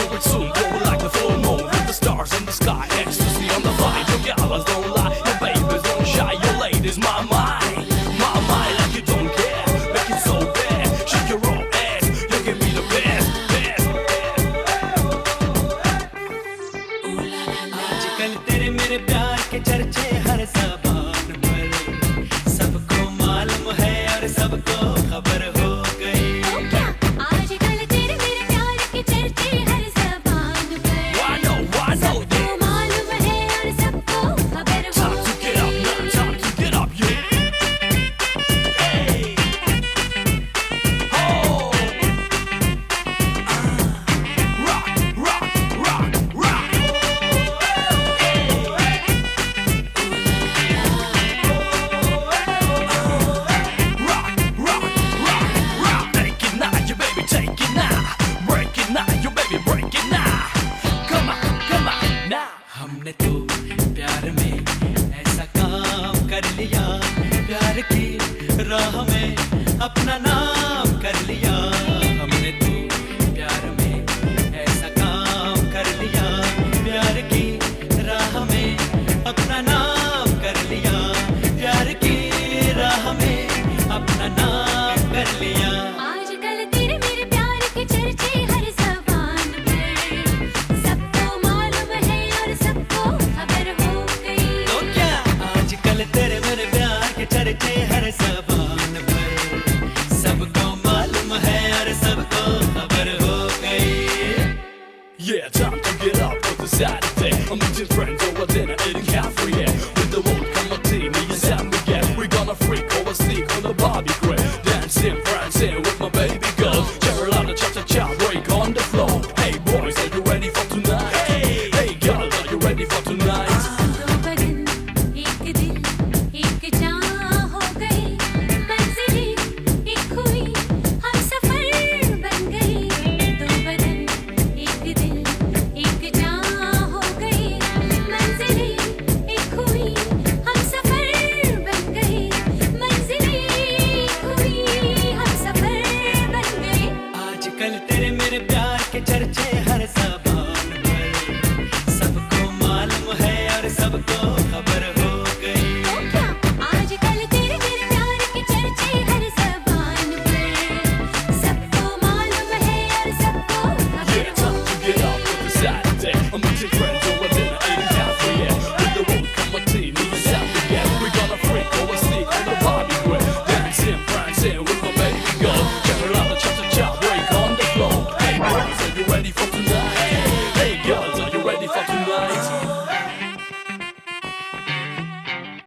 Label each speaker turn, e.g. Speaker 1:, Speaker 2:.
Speaker 1: do it soon, go like the full moon with the stars in the sky, ecstasy on the line. Your gals don't lie, your babies don't shy, your ladies my mind, like you don't care. Make it so bad, shake your raw ass, you give me the best, best.
Speaker 2: आजकल तेरे मेरे प्यार के चर्चे हर ज़बान पर, सबको मालूम है और सबको खबर हो गई।
Speaker 3: आजकल तेरे मेरे प्यार के चर्चे हर ज़बान पर,
Speaker 1: Why no,
Speaker 3: सबको मालूम है और सबको खबर हो
Speaker 1: time to get up now, time to get up, yeah. Hey, oh, rock, rock, rock, rock. Take it now, you baby, take it now. Break it now, you baby, break it now. Come on now.
Speaker 2: हमने तो प्यार में ऐसा काम कर लिया, प्यार की राह में अपना नाम कर लिया। हमने तो प्यार में ऐसा काम कर लिया, प्यार की राह में अपना नाम कर लिया, प्यार की राह में अपना नाम कर लिया।
Speaker 3: आजकल तेरे मेरे प्यार के चर्चे हर ज़बान पर, सबको मालूम है और सबको खबर हो गई।
Speaker 2: तो क्या आजकल तेरे मेरे प्यार के चर्चे हर ज़बान पर, सबको मालूम है और सबको खबर हो गई।
Speaker 1: Yeah, time to get up for the Saturday. I'm meeting friends over dinner, eating cafe, yeah. With the vodka martini and San Miguel. We gonna freak over sneak on the Barbie grill. Dancing, prancing with my baby girl. Carolina, cha-cha-cha, break on the floor. Hey boys, are you ready for tonight? Hey girls, are you ready for tonight?
Speaker 3: दो बदन एक दिल एक जान हो गए, मंजिलें एक हुई हम सफर बन गए। दो बदन एक दिल एक जान हो गए, मंजिलें एक हुई हम सफर बन गए, मंजिलें एक हुई हम सफर बन गए।
Speaker 2: आजकल तेरे मेरे प्यार के चर्चे हर ज़बान पर, सबको मालूम है और सबको खबर हो गई।
Speaker 3: तो क्या आजकल तेरे मेरे प्यार के चर्चे हर ज़बान पर, सबको मालूम है और सबको खबर
Speaker 1: Yeah, time to get up for the Saturday. I'm meeting friends